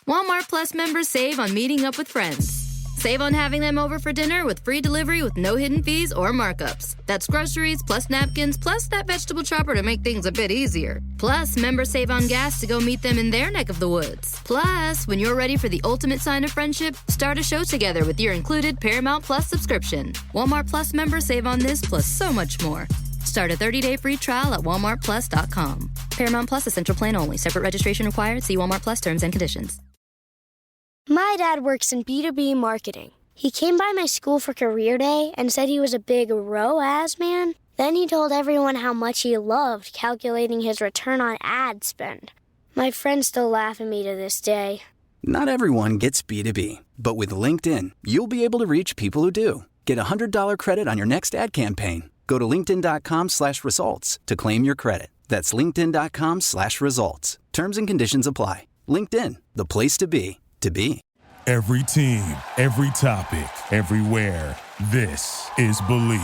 Walmart Plus members save on meeting up with friends. Save on having them over for dinner with free delivery with no hidden fees or markups. That's groceries, plus napkins, plus that vegetable chopper to make things a bit easier. Plus, members save on gas to go meet them in their neck of the woods. Plus, when you're ready for the ultimate sign of friendship, start a show together with your included Paramount Plus subscription. Walmart Plus members save on this plus so much more. Start a 30-day free trial at walmartplus.com. Paramount Plus Essential Plan only. Separate registration required. See Walmart Plus terms and conditions. My dad works in B2B marketing. He came by my school for career day and said he was a big ROAS man. Then he told everyone how much he loved calculating his return on ad spend. My friends still laugh at me to this day. Not everyone gets B2B, but with LinkedIn, you'll be able to reach people who do. Get a $100 credit on your next ad campaign. Go to linkedin.com/results to claim your credit. That's linkedin.com/results. Terms and conditions apply. LinkedIn, the place to be, to be. Every team, every topic, everywhere. This is Believe.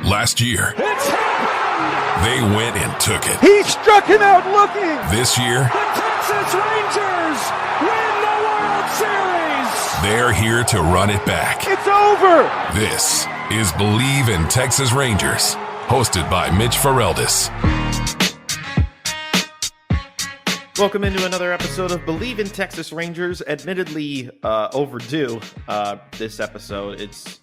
Last year, they went and took it. He struck him out looking. This year, the Texas Rangers win the World Series. They're here to run it back. It's over. This is Believe in Texas Rangers, hosted by Mitch Ferreldis. Welcome into another episode of Believe in Texas Rangers. Admittedly overdue this episode. It's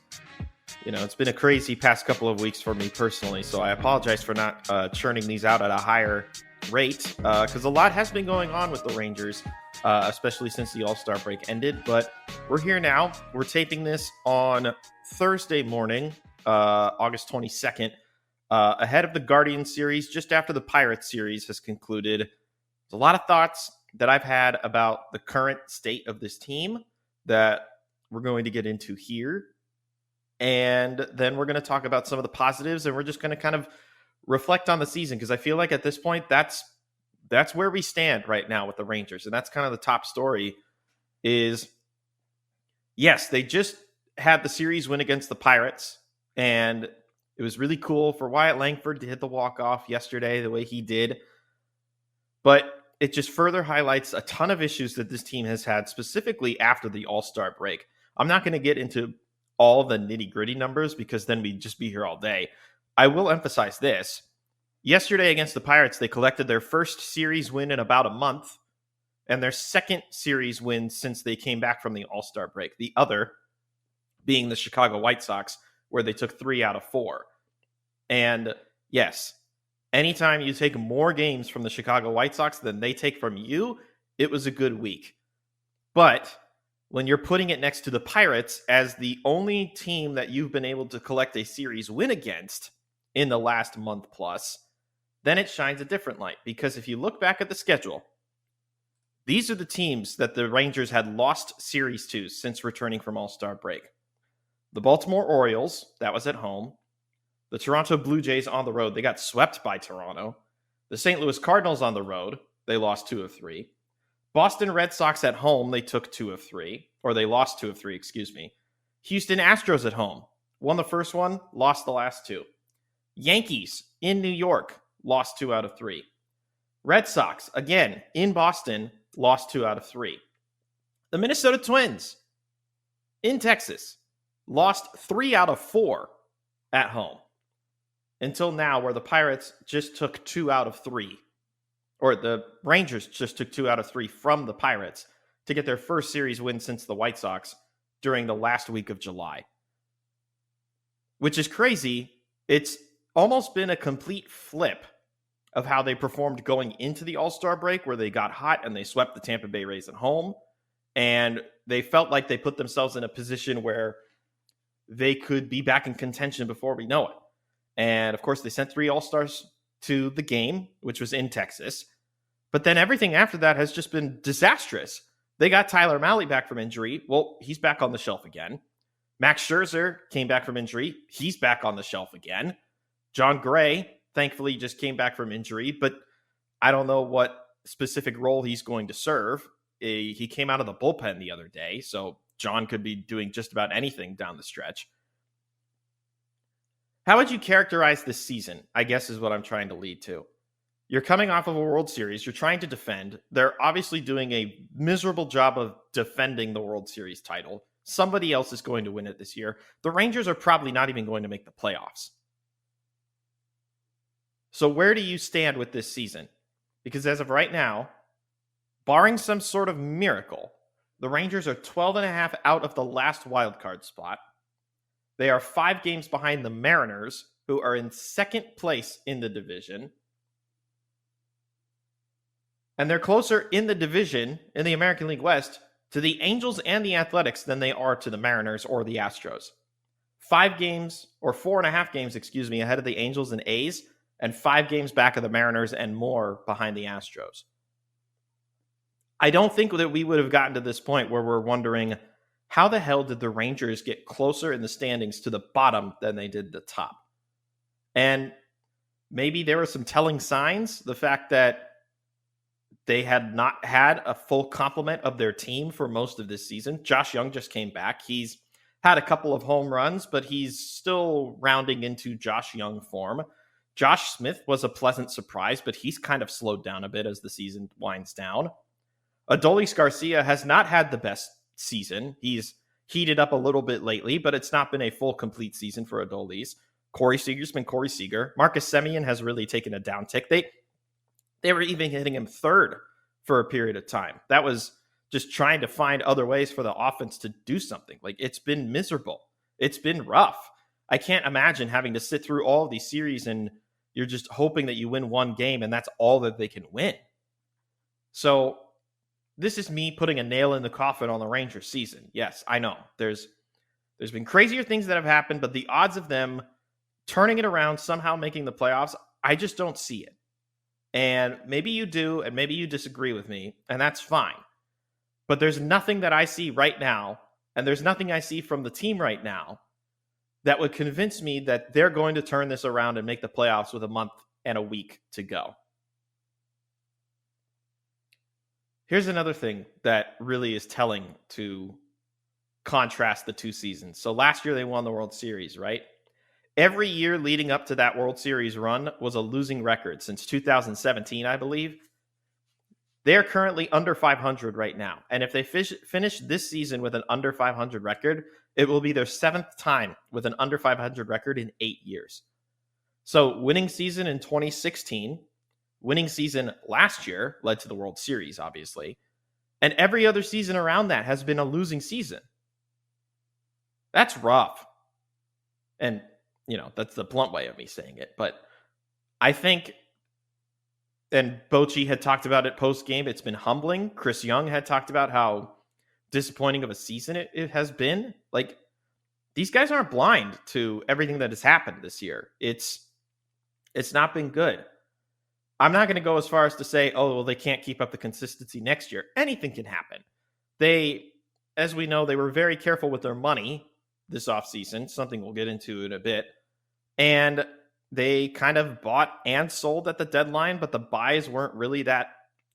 been a crazy past couple of weeks for me personally, so I apologize for not churning these out at a higher rate because a lot has been going on with the Rangers, especially since the All-Star break ended. But we're here now. We're taping this on Thursday morning, August 22nd, ahead of the Guardians series, just after the Pirates series has concluded. There's a lot of thoughts that I've had about the current state of this team that we're going to get into here. And then we're going to talk about some of the positives, and we're just going to kind of reflect on the season, because I feel like at this point, that's where we stand right now with the Rangers. And that's kind of the top story is, yes, they just had the series win against the Pirates, and it was really cool for Wyatt Langford to hit the walk-off yesterday the way he did. But it just further highlights a ton of issues that this team has had, specifically after the All-Star break. I'm not going to get into all the nitty-gritty numbers because then we'd just be here all day. I will emphasize this. Yesterday against the Pirates, they collected their first series win in about a month and their second series win since they came back from the All-Star break. The other being the Chicago White Sox, where they took 3 out of 4. And yes, anytime you take more games from the Chicago White Sox than they take from you, it was a good week. But when you're putting it next to the Pirates as the only team that you've been able to collect a series win against in the last month plus, then it shines a different light. Because if you look back at the schedule, these are the teams that the Rangers had lost series to since returning from All-Star break. The Baltimore Orioles, that was at home. The Toronto Blue Jays on the road, they got swept by Toronto. The St. Louis Cardinals on the road, they lost 2 of 3. Boston Red Sox at home, they took 2 of 3. Or they lost 2 of 3, excuse me. Houston Astros at home, won the first one, lost the last 2. Yankees in New York, lost 2 out of 3. Red Sox, again, in Boston, lost 2 out of 3. The Minnesota Twins in Texas, lost 3 out of 4 at home. Until now, where the Pirates just took 2 out of 3. Or the Rangers just took 2 out of 3 from the Pirates to get their first series win since the White Sox during the last week of July. Which is crazy. It's almost been a complete flip of how they performed going into the All-Star break, where they got hot and they swept the Tampa Bay Rays at home. And they felt like they put themselves in a position where they could be back in contention before we know it. And of course, they sent 3 All-Stars to the game, which was in Texas. But then everything after that has just been disastrous. They got Tyler Mahle back from injury. Well, he's back on the shelf again. Max Scherzer came back from injury. He's back on the shelf again. John Gray, thankfully, just came back from injury, but I don't know what specific role he's going to serve. He came out of the bullpen the other day, so John could be doing just about anything down the stretch. How would you characterize this season, I guess is what I'm trying to lead to. You're coming off of a World Series. You're trying to defend. They're obviously doing a miserable job of defending the World Series title. Somebody else is going to win it this year. The Rangers are probably not even going to make the playoffs. So where do you stand with this season? Because as of right now, barring some sort of miracle, the Rangers are 12 and a half out of the last wildcard spot. They are 5 games behind the Mariners, who are in second place in the division. And they're closer in the division, in the American League West, to the Angels and the Athletics than they are to the Mariners or the Astros. 5 games, or 4.5 games, ahead of the Angels and A's, and 5 games back of the Mariners and more behind the Astros. I don't think that we would have gotten to this point where we're wondering, how the hell did the Rangers get closer in the standings to the bottom than they did the top? And maybe there were some telling signs. The fact that they had not had a full complement of their team for most of this season. Josh Young just came back. He's had a couple of home runs, but he's still rounding into Josh Young form. Josh Smith was a pleasant surprise, but he's kind of slowed down a bit as the season winds down. Adolis Garcia has not had the best season. He's heated up a little bit lately, but it's not been a full, complete season for Adolis. Corey Seager's been Corey Seager. Marcus Semien has really taken a downtick. They were even hitting him third for a period of time. That was just trying to find other ways for the offense to do something. Like, it's been miserable. It's been rough. I can't imagine having to sit through all of these series and you're just hoping that you win one game and that's all that they can win. So this is me putting a nail in the coffin on the Rangers season. Yes, I know. There's been crazier things that have happened, but the odds of them turning it around, somehow making the playoffs, I just don't see it. And maybe you do, and maybe you disagree with me, and that's fine. But there's nothing that I see right now, and there's nothing I see from the team right now that would convince me that they're going to turn this around and make the playoffs with a month and a week to go. Here's another thing that really is telling to contrast the two seasons. So last year they won the World Series, right? Every year leading up to that World Series run was a losing record since 2017, I believe. They're currently under 500 right now. And if they finish this season with an under 500 record, it will be their 7th time with an under 500 record in 8 years. So winning season in 2016, winning season last year led to the World Series, obviously. And every other season around that has been a losing season. That's rough. And that's the blunt way of me saying it. But I think, and Bochy had talked about it post-game, it's been humbling. Chris Young had talked about how disappointing of a season it has been. Like, these guys aren't blind to everything that has happened this year. It's not been good. I'm not going to go as far as to say, oh, well, they can't keep up the consistency next year. Anything can happen. They, as we know, they were very careful with their money this offseason, something we'll get into in a bit. And they kind of bought and sold at the deadline, but the buys weren't really that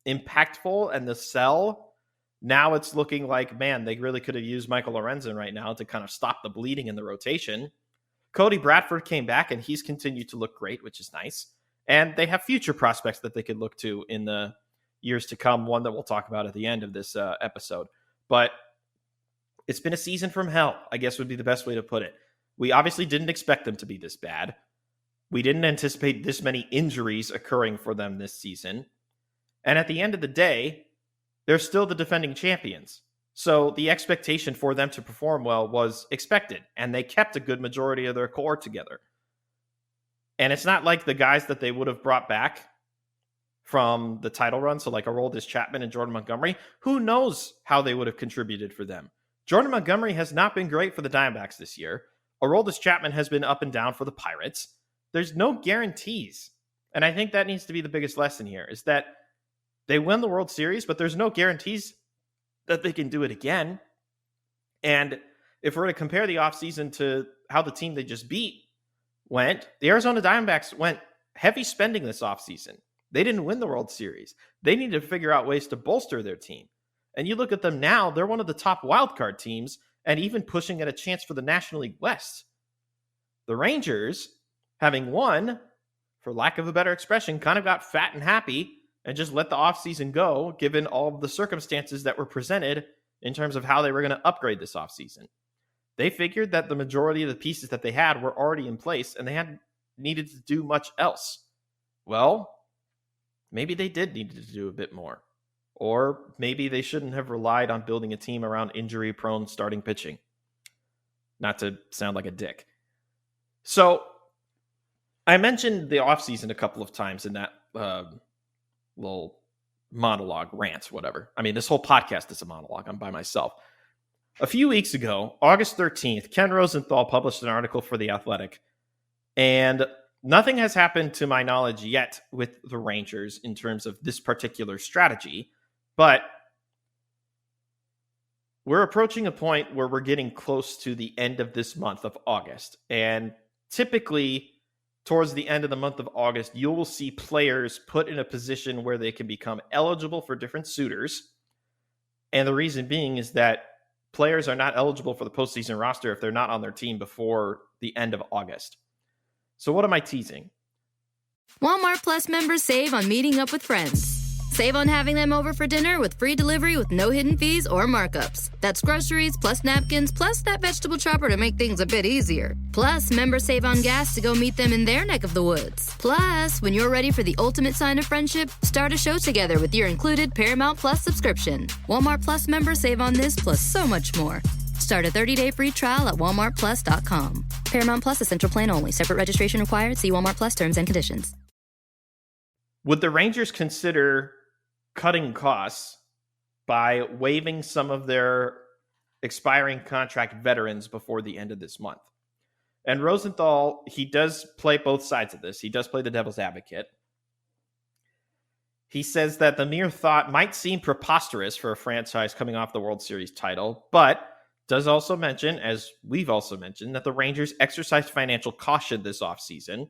impactful. And the sell, now it's looking like, man, they really could have used Michael Lorenzen right now to kind of stop the bleeding in the rotation. Cody Bradford came back, and he's continued to look great, which is nice. And they have future prospects that they could look to in the years to come, one that we'll talk about at the end of this episode. But it's been a season from hell, I guess would be the best way to put it. We obviously didn't expect them to be this bad. We didn't anticipate this many injuries occurring for them this season. And at the end of the day, they're still the defending champions. So the expectation for them to perform well was expected, and they kept a good majority of their core together. And it's not like the guys that they would have brought back from the title run, so like Aroldis Chapman and Jordan Montgomery, who knows how they would have contributed for them. Jordan Montgomery has not been great for the Diamondbacks this year. Aroldis Chapman has been up and down for the Pirates. There's no guarantees. And I think that needs to be the biggest lesson here, is that they win the World Series, but there's no guarantees that they can do it again. And if we're to compare the offseason to how the team they just beat went, the Arizona Diamondbacks went heavy spending this offseason. They didn't win the World Series. They needed to figure out ways to bolster their team. And you look at them now, they're one of the top wildcard teams and even pushing at a chance for the National League West. The Rangers, having won for lack of a better expression, kind of got fat and happy and just let the offseason go, given all of the circumstances that were presented in terms of how they were going to upgrade this offseason. They figured that the majority of the pieces that they had were already in place and they hadn't needed to do much else. Well, maybe they did need to do a bit more. Or maybe they shouldn't have relied on building a team around injury-prone starting pitching. Not to sound like a dick. So, I mentioned the offseason a couple of times in that little monologue, rant, whatever. I mean, this whole podcast is a monologue. I'm by myself. A few weeks ago, August 13th, Ken Rosenthal published an article for The Athletic, and nothing has happened to my knowledge yet with the Rangers in terms of this particular strategy, but we're approaching a point where we're getting close to the end of this month of August, and typically towards the end of the month of August, you will see players put in a position where they can become eligible for different suitors. And the reason being is that players are not eligible for the postseason roster if they're not on their team before the end of August. So what am I teasing? Walmart Plus members save on meeting up with friends. Save on having them over for dinner with free delivery with no hidden fees or markups. That's groceries plus napkins plus that vegetable chopper to make things a bit easier. Plus, members save on gas to go meet them in their neck of the woods. Plus, when you're ready for the ultimate sign of friendship, start a show together with your included Paramount Plus subscription. Walmart Plus members save on this plus so much more. Start a 30-day free trial at walmartplus.com. Paramount Plus Essential Plan only. Separate registration required. See Walmart Plus terms and conditions. Would the Rangers consider cutting costs by waiving some of their expiring contract veterans before the end of this month? And Rosenthal, he does play both sides of this. He does play the devil's advocate. He says that the mere thought might seem preposterous for a franchise coming off the World Series title, but does also mention, as we've also mentioned, that the Rangers exercised financial caution this offseason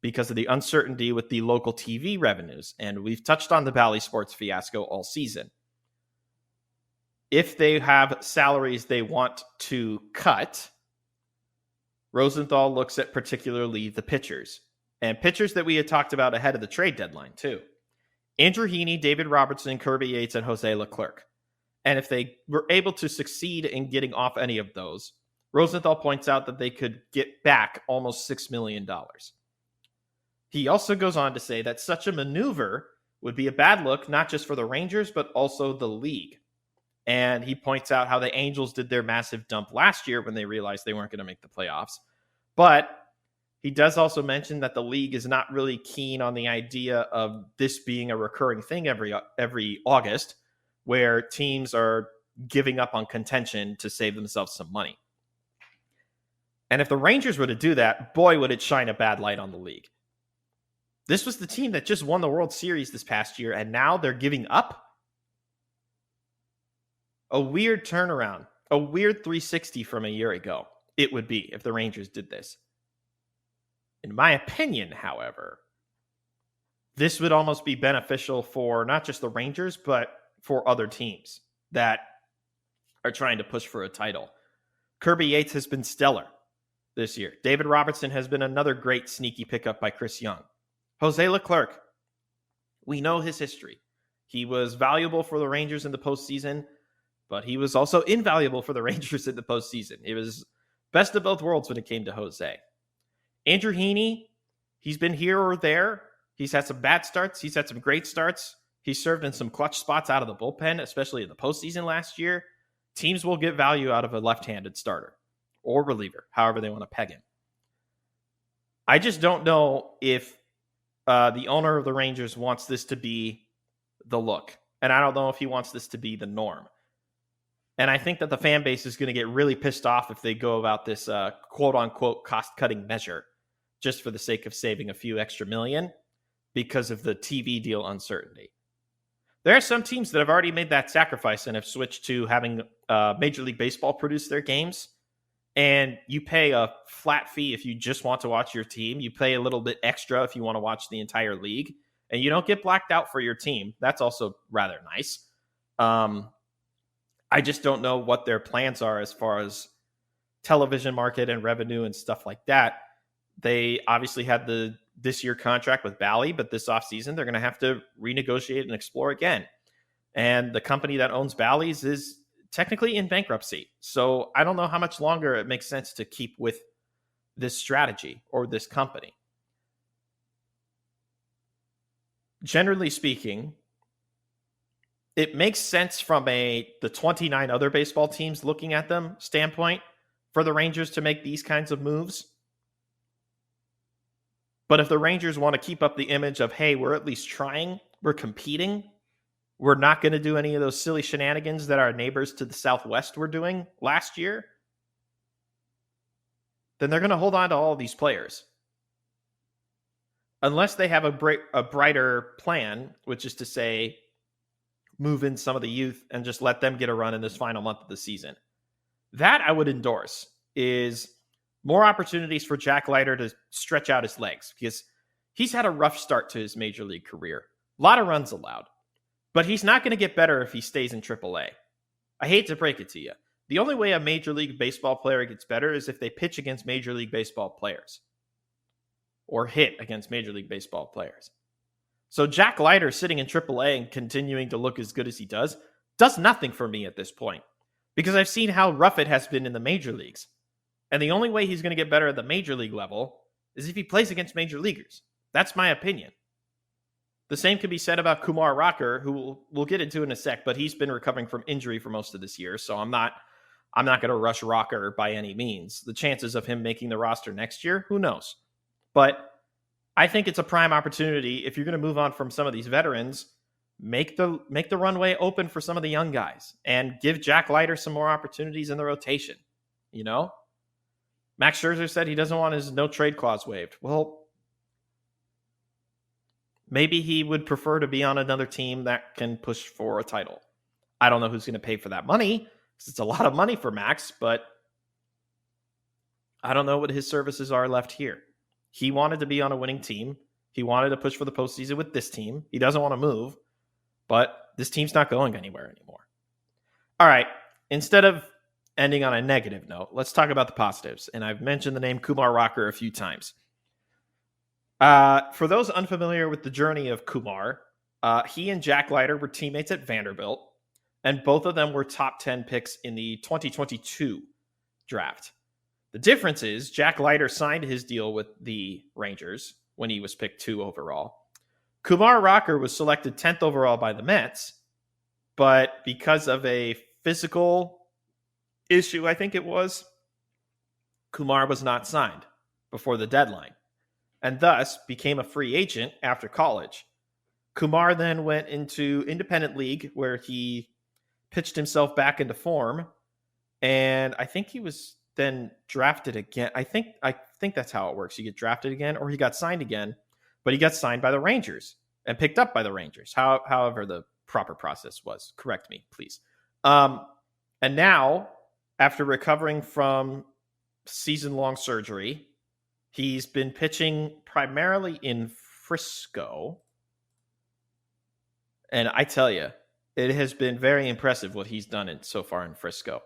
because of the uncertainty with the local TV revenues. And we've touched on the Bally Sports fiasco all season. If they have salaries they want to cut, Rosenthal looks at particularly the pitchers. And pitchers that we had talked about ahead of the trade deadline, too. Andrew Heaney, David Robertson, Kirby Yates, and Jose Leclerc. And if they were able to succeed in getting off any of those, Rosenthal points out that they could get back almost $6 million. He also goes on to say that such a maneuver would be a bad look, not just for the Rangers, but also the league. And he points out how the Angels did their massive dump last year when they realized they weren't going to make the playoffs. But he does also mention that the league is not really keen on the idea of this being a recurring thing every August, where teams are giving up on contention to save themselves some money. And if the Rangers were to do that, boy, would it shine a bad light on the league. This was the team that just won the World Series this past year, and now they're giving up? A weird turnaround, a weird 360 from a year ago, it would be if the Rangers did this. In my opinion, however, this would almost be beneficial for not just the Rangers, but for other teams that are trying to push for a title. Kirby Yates has been stellar this year. David Robertson has been another great sneaky pickup by Chris Young. Jose Leclerc, we know his history. He was valuable for the Rangers in the postseason, but he was also invaluable for the Rangers in the postseason. It was best of both worlds when it came to Jose. Andrew Heaney, he's been here or there. He's had some bad starts. He's had some great starts. He served in some clutch spots out of the bullpen, especially in the postseason last year. Teams will get value out of a left-handed starter or reliever, however they want to peg him. I just don't know if the owner of the Rangers wants this to be the look. And I don't know if he wants this to be the norm. And I think that the fan base is going to get really pissed off if they go about this quote-unquote cost-cutting measure just for the sake of saving a few extra million because of the TV deal uncertainty. There are some teams that have already made that sacrifice and have switched to having Major League Baseball produce their games. And you pay a flat fee if you just want to watch your team. You pay a little bit extra if you want to watch the entire league. And you don't get blacked out for your team. That's also rather nice. I just don't know what their plans are as far as television market and revenue and stuff like that. They obviously had the this year contract with Bally, but this offseason they're going to have to renegotiate and explore again. And the company that owns Bally's is technically in bankruptcy. So I don't know how much longer it makes sense to keep with this strategy or this company. Generally speaking, it makes sense from the 29 other baseball teams looking at them standpoint for the Rangers to make these kinds of moves. But if the Rangers want to keep up the image of, hey, we're at least trying, we're competing, we're not going to do any of those silly shenanigans that our neighbors to the southwest were doing last year, then they're going to hold on to all these players. Unless they have a brighter plan, which is to say, move in some of the youth and just let them get a run in this final month of the season. That I would endorse, is more opportunities for Jack Leiter to stretch out his legs, because he's had a rough start to his major league career. A lot of runs allowed. But he's not going to get better if he stays in AAA. I hate to break it to you. The only way a Major League Baseball player gets better is if they pitch against Major League Baseball players. Or hit against Major League Baseball players. So Jack Leiter sitting in AAA and continuing to look as good as he does nothing for me at this point. Because I've seen how rough it has been in the major leagues. And the only way he's going to get better at the major league level is if he plays against major leaguers. That's my opinion. The same can be said about Kumar Rocker, who we'll get into in a sec, but he's been recovering from injury for most of this year, so I'm not going to rush Rocker by any means. The chances of him making the roster next year, who knows? But I think it's a prime opportunity. If you're going to move on from some of these veterans, make the runway open for some of the young guys and give Jack Leiter some more opportunities in the rotation. You know, Max Scherzer said he doesn't want his no trade clause waived. Well, maybe he would prefer to be on another team that can push for a title. I don't know who's going to pay for that money, because it's a lot of money for Max, but I don't know what his services are left here. He wanted to be on a winning team. He wanted to push for the postseason with this team. He doesn't want to move, but this team's not going anywhere anymore. All right, instead of ending on a negative note, let's talk about the positives. And I've mentioned the name Kumar Rocker a few times. For those unfamiliar with the journey of Kumar, he and Jack Leiter were teammates at Vanderbilt, and both of them were top 10 picks in the 2022 draft. The difference is Jack Leiter signed his deal with the Rangers when he was picked 2 overall. Kumar Rocker was selected 10th overall by the Mets, but because of a physical issue, I think it was, Kumar was not signed before the deadline, and thus became a free agent after college. Kumar then went into independent league, where he pitched himself back into form, and I think he was then drafted again. I think that's how it works. You get drafted again, or he got signed again, but he got signed by the Rangers and picked up by the Rangers. However the proper process was. Correct me, please. And now, after recovering from season-long surgery, he's been pitching primarily in Frisco. And I tell you, it has been very impressive what he's done so far in Frisco.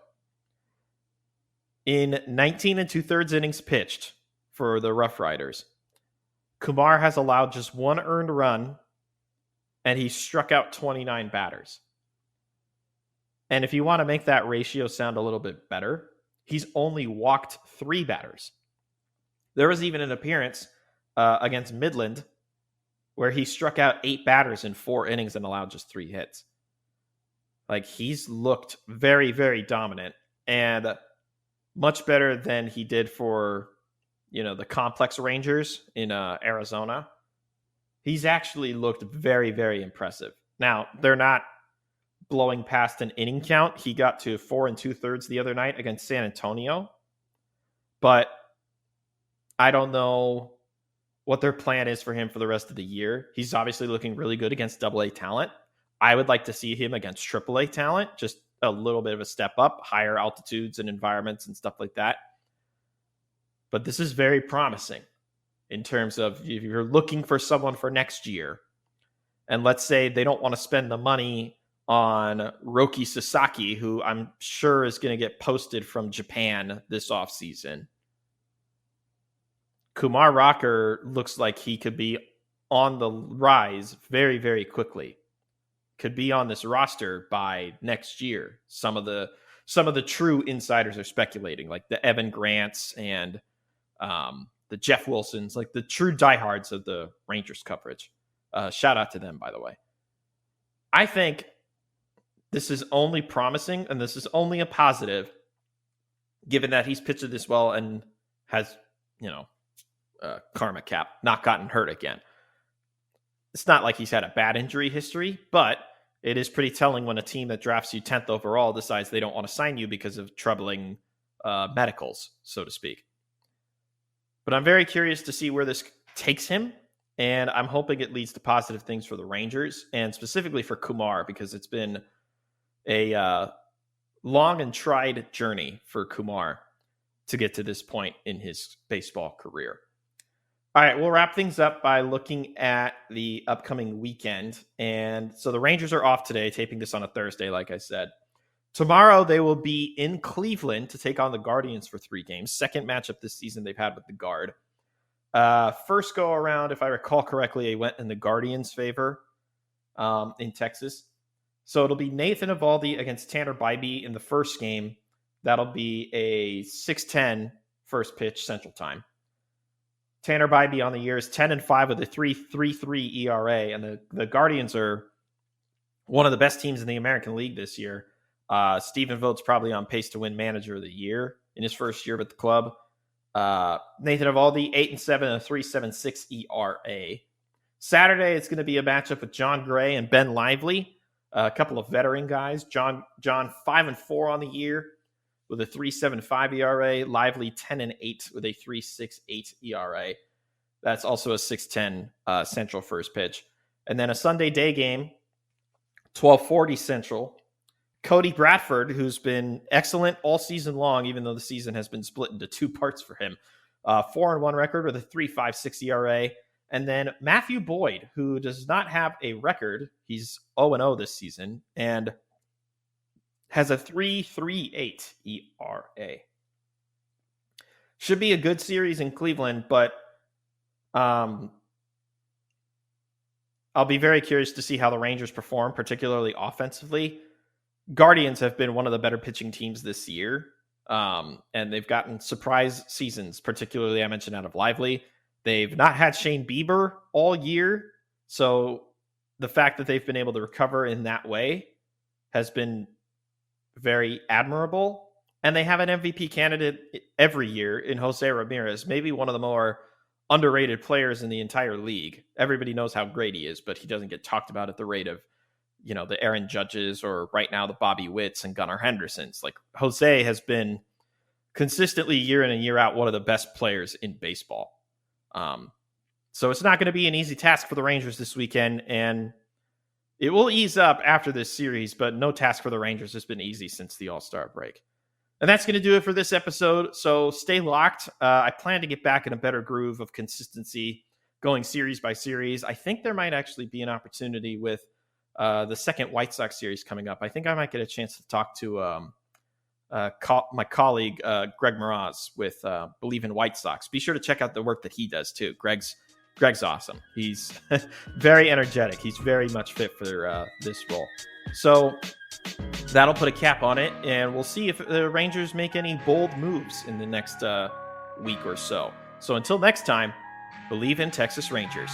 In 19 2/3 innings pitched for the Rough Riders, Kumar has allowed just 1 earned run, and he struck out 29 batters. And if you want to make that ratio sound a little bit better, he's only walked 3 batters. There was even an appearance against Midland where he struck out 8 batters in 4 innings and allowed just 3 hits. Like, he's looked very, very dominant, and much better than he did for, the complex Rangers in Arizona. He's actually looked very, very impressive. Now, they're not blowing past an inning count. He got to 4 2/3 the other night against San Antonio. But I don't know what their plan is for him for the rest of the year. He's obviously looking really good against AA talent. I would like to see him against AAA talent, just a little bit of a step up, higher altitudes and environments and stuff like that. But this is very promising in terms of if you're looking for someone for next year, and let's say they don't want to spend the money on Roki Sasaki, who I'm sure is going to get posted from Japan this offseason. Kumar Rocker looks like he could be on the rise very, very quickly. Could be on this roster by next year. Some of the true insiders are speculating, like the Evan Grants and the Jeff Wilsons, like the true diehards of the Rangers coverage. Shout out to them, by the way. I think this is only promising, and this is only a positive, given that he's pitched this well and has, karma cap, not gotten hurt again. It's not like he's had a bad injury history, but it is pretty telling when a team that drafts you 10th overall decides they don't want to sign you because of troubling medicals, so to speak. But I'm very curious to see where this takes him, and I'm hoping it leads to positive things for the Rangers, and specifically for Kumar, because it's been a long and tried journey for Kumar to get to this point in his baseball career. All right, we'll wrap things up by looking at the upcoming weekend. And so the Rangers are off today, taping this on a Thursday, like I said. Tomorrow, they will be in Cleveland to take on the Guardians for 3 games. Second matchup this season they've had with the Guard. First go around, if I recall correctly, it went in the Guardians' favor in Texas. So it'll be Nathan Eovaldi against Tanner Bybee in the first game. That'll be a 6:10 first pitch Central Time. Tanner Bybee on the year is 10-5 with a 3.33 ERA, and the Guardians are one of the best teams in the American League this year. Stephen Vogt's probably on pace to win Manager of the Year in his first year with the club. Nathan Eovaldi, 8-7, a 3.76 ERA. Saturday, it's going to be a matchup with John Gray and Ben Lively, a couple of veteran guys. John 5-4 on the year with a 3.75 ERA. Lively 10-8 with a 3.68 ERA. That's also a 6:10 Central first pitch. And then a Sunday day game, 12:40 Central. Cody Bradford, who's been excellent all season long, even though the season has been split into 2 parts for him. 4-1 record with a 3.56 ERA. And then Matthew Boyd, who does not have a record. He's 0-0 this season and has a 3.38 ERA. Should be a good series in Cleveland, but I'll be very curious to see how the Rangers perform, particularly offensively. Guardians have been one of the better pitching teams this year, and they've gotten surprise seasons, particularly I mentioned out of Lively. They've not had Shane Bieber all year, so the fact that they've been able to recover in that way has been very admirable. And they have an MVP candidate every year in Jose Ramirez, maybe one of the more underrated players in the entire league. Everybody knows how great he is, but he doesn't get talked about at the rate of, the Aaron Judges or right now the Bobby Witts and Gunnar Hendersons. Like, Jose has been consistently year in and year out one of the best players in baseball. So it's not going to be an easy task for the Rangers this weekend, and it will ease up after this series, but no task for the Rangers has been easy since the All-Star break. And that's going to do it for this episode, so stay locked. I plan to get back in a better groove of consistency, going series by series. I think there might actually be an opportunity with the second White Sox series coming up. I think I might get a chance to talk to my colleague, Greg Mraz, with Believe in White Sox. Be sure to check out the work that he does, too. Greg's awesome. He's very energetic. He's very much fit for this role. So that'll put a cap on it, and we'll see if the Rangers make any bold moves in the next week or so. So until next time, believe in Texas Rangers.